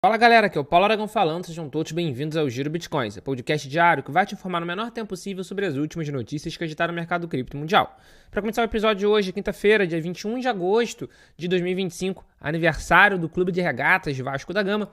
Fala galera, aqui é o Paulo Aragão falando, sejam todos bem-vindos ao Giro Bitcoins, o podcast diário que vai te informar no menor tempo possível sobre as últimas notícias que agitaram o mercado cripto mundial. Para começar o episódio de hoje, quinta-feira, dia 21 de agosto de 2025, aniversário do Clube de Regatas Vasco da Gama,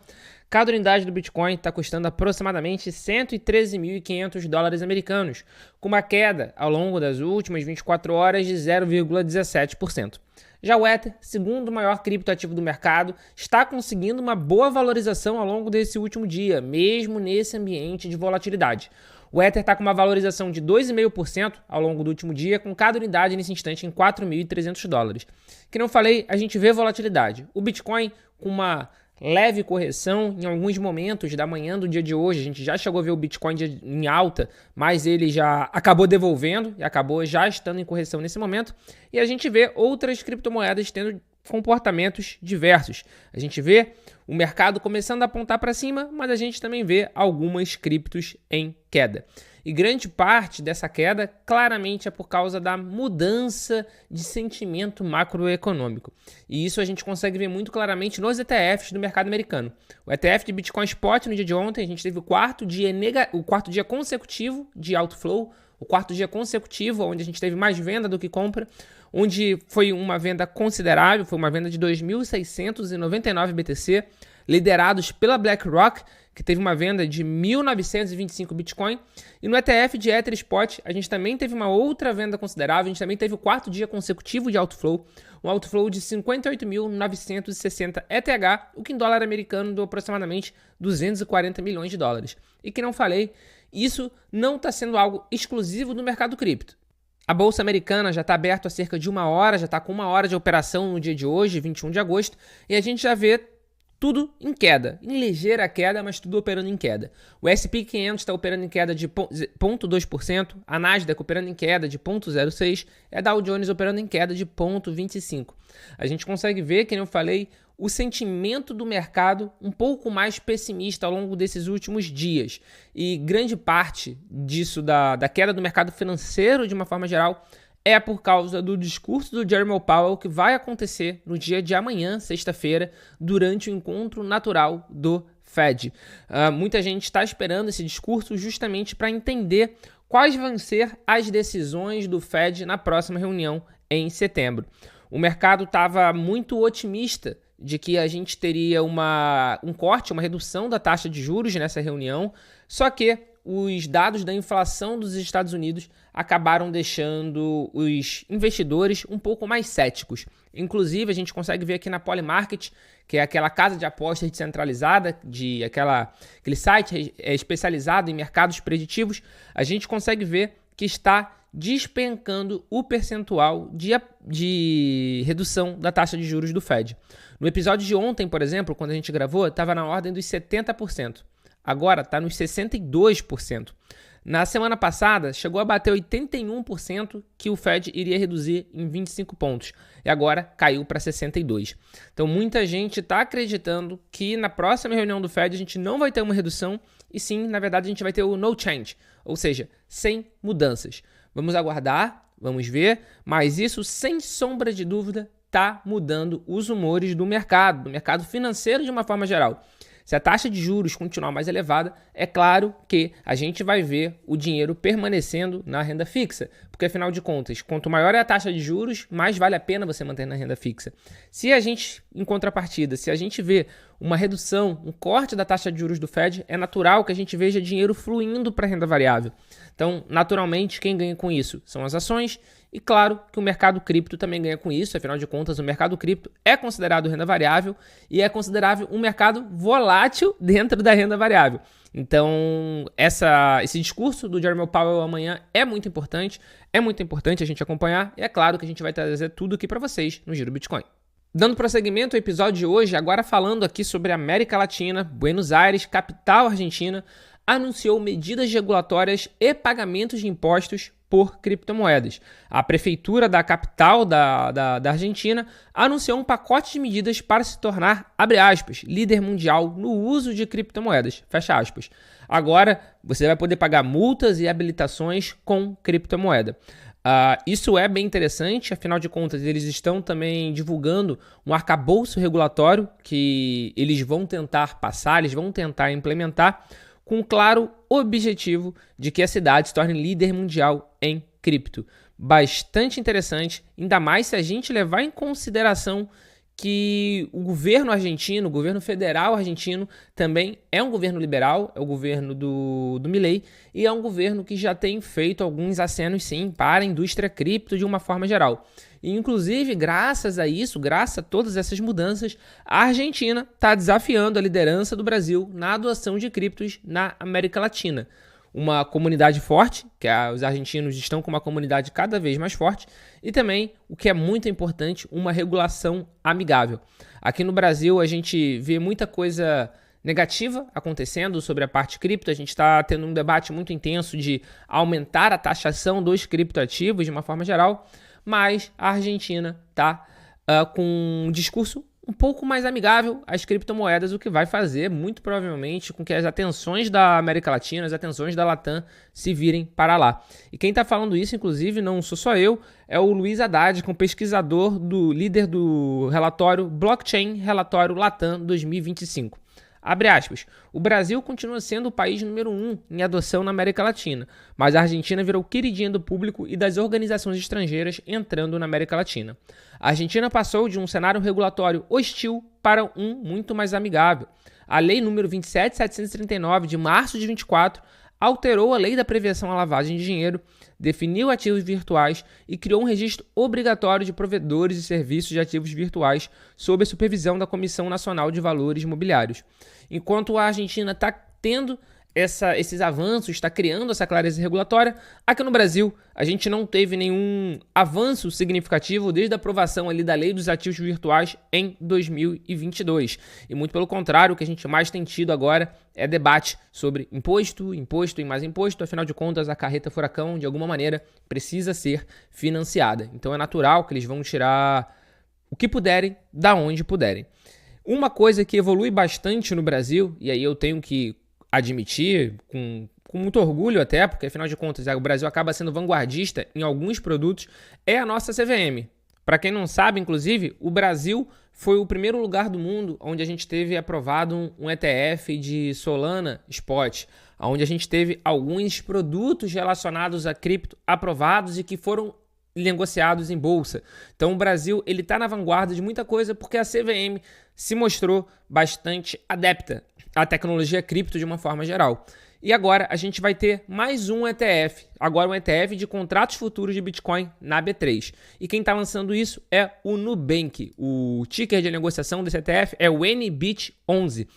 cada unidade do Bitcoin está custando aproximadamente 113.500 dólares americanos, com uma queda ao longo das últimas 24 horas de 0,17%. Já o Ether, segundo maior criptoativo do mercado, está conseguindo uma boa valorização ao longo desse último dia, mesmo nesse ambiente de volatilidade. O Ether está com uma valorização de 2,5% ao longo do último dia, com cada unidade nesse instante em 4.300 dólares. Que não falei, a gente vê volatilidade. O Bitcoin com uma leve correção em alguns momentos da manhã do dia de hoje. A gente já chegou a ver o Bitcoin em alta, mas ele já acabou devolvendo e acabou já estando em correção nesse momento. E a gente vê outras criptomoedas tendo comportamentos diversos. A gente vê o mercado começando a apontar para cima, mas a gente também vê algumas criptos em queda. E grande parte dessa queda claramente é por causa da mudança de sentimento macroeconômico. E isso a gente consegue ver muito claramente nos ETFs do mercado americano. O ETF de Bitcoin Spot no dia de ontem, a gente teve o quarto dia consecutivo de outflow, o quarto dia consecutivo onde a gente teve mais venda do que compra, onde foi uma venda considerável, foi uma venda de 2.699 BTC, liderados pela BlackRock, que teve uma venda de 1.925 Bitcoin. E no ETF de Ether Spot, a gente também teve uma outra venda considerável, a gente também teve o quarto dia consecutivo de outflow, um outflow de 58.960 ETH, o que em dólar americano deu aproximadamente 240 milhões de dólares. E que não falei, isso não está sendo algo exclusivo do mercado cripto. A Bolsa Americana já está aberta há cerca de uma hora, já está com uma hora de operação no dia de hoje, 21 de agosto, e a gente já vê tudo em queda, em ligeira queda, mas tudo operando em queda. O S&P 500 está operando em queda de 0,2%, a Nasdaq operando em queda de 0,06% e a Dow Jones operando em queda de 0,25%. A gente consegue ver, como eu falei, o sentimento do mercado um pouco mais pessimista ao longo desses últimos dias. E grande parte disso, da queda do mercado financeiro de uma forma geral, é por causa do discurso do Jerome Powell que vai acontecer no dia de amanhã, sexta-feira, durante o encontro natural do Fed. Muita gente está esperando esse discurso justamente para entender quais vão ser as decisões do Fed na próxima reunião em setembro. O mercado estava muito otimista de que a gente teria um corte, uma redução da taxa de juros nessa reunião, só que os dados da inflação dos Estados Unidos acabaram deixando os investidores um pouco mais céticos. Inclusive, a gente consegue ver aqui na Polymarket, que é aquela casa de apostas descentralizada, aquele site especializado em mercados preditivos, a gente consegue ver que está despencando o percentual de redução da taxa de juros do Fed. No episódio de ontem, por exemplo, quando a gente gravou, estava na ordem dos 70%. Agora está nos 62%. Na semana passada, chegou a bater 81% que o Fed iria reduzir em 25 pontos. E agora caiu para 62%. Então, muita gente está acreditando que na próxima reunião do Fed a gente não vai ter uma redução e sim, na verdade, a gente vai ter o no change, ou seja, sem mudanças. Vamos aguardar, vamos ver, mas isso, sem sombra de dúvida, está mudando os humores do mercado financeiro de uma forma geral. Se a taxa de juros continuar mais elevada, é claro que a gente vai ver o dinheiro permanecendo na renda fixa, porque afinal de contas, quanto maior é a taxa de juros, mais vale a pena você manter na renda fixa. Se a gente, em contrapartida, se a gente vê uma redução, um corte da taxa de juros do Fed, é natural que a gente veja dinheiro fluindo para a renda variável. Então, naturalmente, quem ganha com isso são as ações. E claro que o mercado cripto também ganha com isso, afinal de contas o mercado cripto é considerado renda variável e é considerado um mercado volátil dentro da renda variável. Então esse discurso do Jerome Powell amanhã é muito importante a gente acompanhar e é claro que a gente vai trazer tudo aqui para vocês no Giro Bitcoin. Dando prosseguimento ao episódio de hoje, agora falando aqui sobre a América Latina, Buenos Aires, capital argentina, anunciou medidas regulatórias e pagamentos de impostos por criptomoedas. A prefeitura da capital da Argentina anunciou um pacote de medidas para se tornar, abre aspas, líder mundial no uso de criptomoedas, fecha aspas. Agora, você vai poder pagar multas e habilitações com criptomoeda. Isso é bem interessante, afinal de contas, eles estão também divulgando um arcabouço regulatório que eles vão tentar passar, eles vão tentar implementar com um claro objetivo de que a cidade se torne líder mundial em cripto. Bastante interessante, ainda mais se a gente levar em consideração que o governo argentino, o governo federal argentino, também é um governo liberal, é o governo do Milei, e é um governo que já tem feito alguns acenos, sim, para a indústria cripto de uma forma geral. E, inclusive, graças a isso, graças a todas essas mudanças, a Argentina está desafiando a liderança do Brasil na adoção de criptos na América Latina. Uma comunidade forte, que os argentinos estão com uma comunidade cada vez mais forte, e também, o que é muito importante, uma regulação amigável. Aqui no Brasil, a gente vê muita coisa negativa acontecendo sobre a parte cripto. A gente está tendo um debate muito intenso de aumentar a taxação dos criptoativos de uma forma geral, mas a Argentina está com um discurso um pouco mais amigável às criptomoedas, o que vai fazer, muito provavelmente, com que as atenções da América Latina, as atenções da Latam se virem para lá. E quem está falando isso, inclusive, não sou só eu, é o Luiz Haddad, pesquisador líder do relatório Blockchain Relatório Latam 2025. Abre aspas, o Brasil continua sendo o país número 1 em adoção na América Latina, mas a Argentina virou queridinha do público e das organizações estrangeiras entrando na América Latina. A Argentina passou de um cenário regulatório hostil para um muito mais amigável. A Lei número 27.739, de março de 24, alterou a Lei da Prevenção à Lavagem de Dinheiro, definiu ativos virtuais e criou um registro obrigatório de provedores de serviços de ativos virtuais sob a supervisão da Comissão Nacional de Valores Imobiliários. Enquanto a Argentina está tendo esses avanços, está criando essa clareza regulatória, aqui no Brasil a gente não teve nenhum avanço significativo desde a aprovação ali da Lei dos Ativos Virtuais em 2022. E muito pelo contrário, o que a gente mais tem tido agora é debate sobre imposto e mais imposto. Afinal de contas, a carreta furacão, de alguma maneira, precisa ser financiada. Então é natural que eles vão tirar o que puderem, da onde puderem. Uma coisa que evolui bastante no Brasil, e aí eu tenho que admitir, com muito orgulho até, porque afinal de contas o Brasil acaba sendo vanguardista em alguns produtos, é a nossa CVM. Para quem não sabe, inclusive, o Brasil foi o primeiro lugar do mundo onde a gente teve aprovado um ETF de Solana Spot, onde a gente teve alguns produtos relacionados a cripto aprovados e que foram negociados em bolsa. Então o Brasil ele está na vanguarda de muita coisa porque a CVM se mostrou bastante adepta à tecnologia cripto de uma forma geral. E agora a gente vai ter mais um ETF, agora um ETF de contratos futuros de Bitcoin na B3. E quem está lançando isso é o Nubank. O ticker de negociação desse ETF é o NBIT11.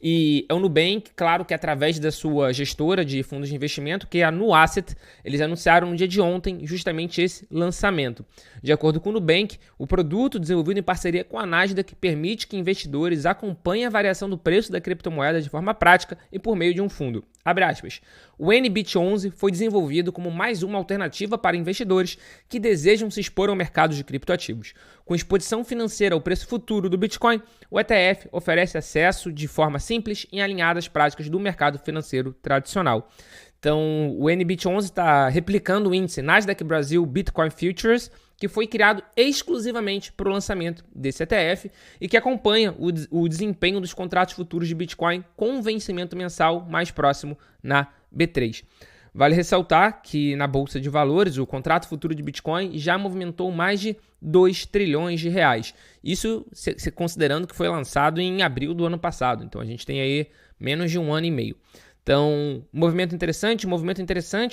E é o Nubank, claro que através da sua gestora de fundos de investimento, que é a Nuasset, eles anunciaram no dia de ontem justamente esse lançamento. De acordo com o Nubank, o produto desenvolvido em parceria com a Nasdaq permite que investidores acompanhem a variação do preço da criptomoeda de forma prática e por meio de um fundo. Abre aspas. O NBIT11 foi desenvolvido como mais uma alternativa para investidores que desejam se expor ao mercado de criptoativos. Com exposição financeira ao preço futuro do Bitcoin, o ETF oferece acesso de forma simples e alinhada às práticas do mercado financeiro tradicional. Então, o NBIT11 está replicando o índice Nasdaq Brasil Bitcoin Futures, que foi criado exclusivamente para o lançamento desse ETF e que acompanha o desempenho dos contratos futuros de Bitcoin com um vencimento mensal mais próximo na B3. Vale ressaltar que na Bolsa de Valores, o contrato futuro de Bitcoin já movimentou mais de 2 trilhões de reais. Isso se considerando que foi lançado em abril do ano passado. Então a gente tem aí menos de um ano e meio. Então, movimento interessante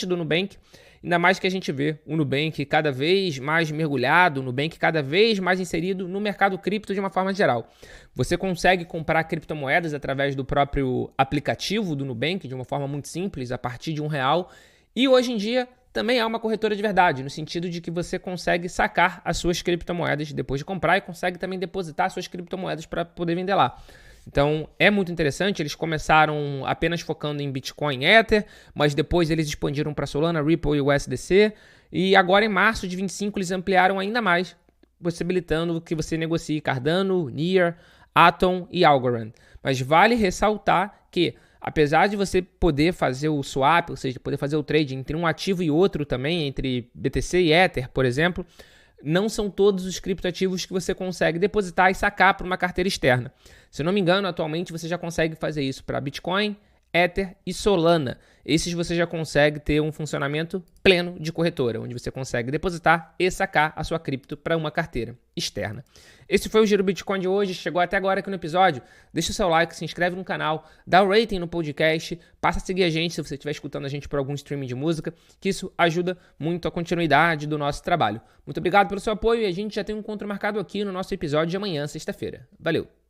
do Nubank, ainda mais que a gente vê o Nubank cada vez mais mergulhado, o Nubank cada vez mais inserido no mercado cripto de uma forma geral. Você consegue comprar criptomoedas através do próprio aplicativo do Nubank de uma forma muito simples, a partir de R$1. E hoje em dia também é uma corretora de verdade, no sentido de que você consegue sacar as suas criptomoedas depois de comprar e consegue também depositar suas criptomoedas para poder vender lá. Então, é muito interessante, eles começaram apenas focando em Bitcoin e Ether, mas depois eles expandiram para Solana, Ripple e USDC, e agora em março de 25 eles ampliaram ainda mais, possibilitando que você negocie Cardano, Near, Atom e Algorand. Mas vale ressaltar que apesar de você poder fazer o swap, ou seja, poder fazer o trade entre um ativo e outro também, entre BTC e Ether, por exemplo, não são todos os criptoativos que você consegue depositar e sacar para uma carteira externa. Se eu não me engano, atualmente você já consegue fazer isso para Bitcoin, Ether e Solana. Esses você já consegue ter um funcionamento pleno de corretora, onde você consegue depositar e sacar a sua cripto para uma carteira externa. Esse foi o Giro Bitcoin de hoje. Chegou até agora aqui no episódio. Deixa o seu like, se inscreve no canal, dá o rating no podcast, passa a seguir a gente se você estiver escutando a gente por algum streaming de música, que isso ajuda muito a continuidade do nosso trabalho. Muito obrigado pelo seu apoio e a gente já tem um encontro marcado aqui no nosso episódio de amanhã, sexta-feira. Valeu!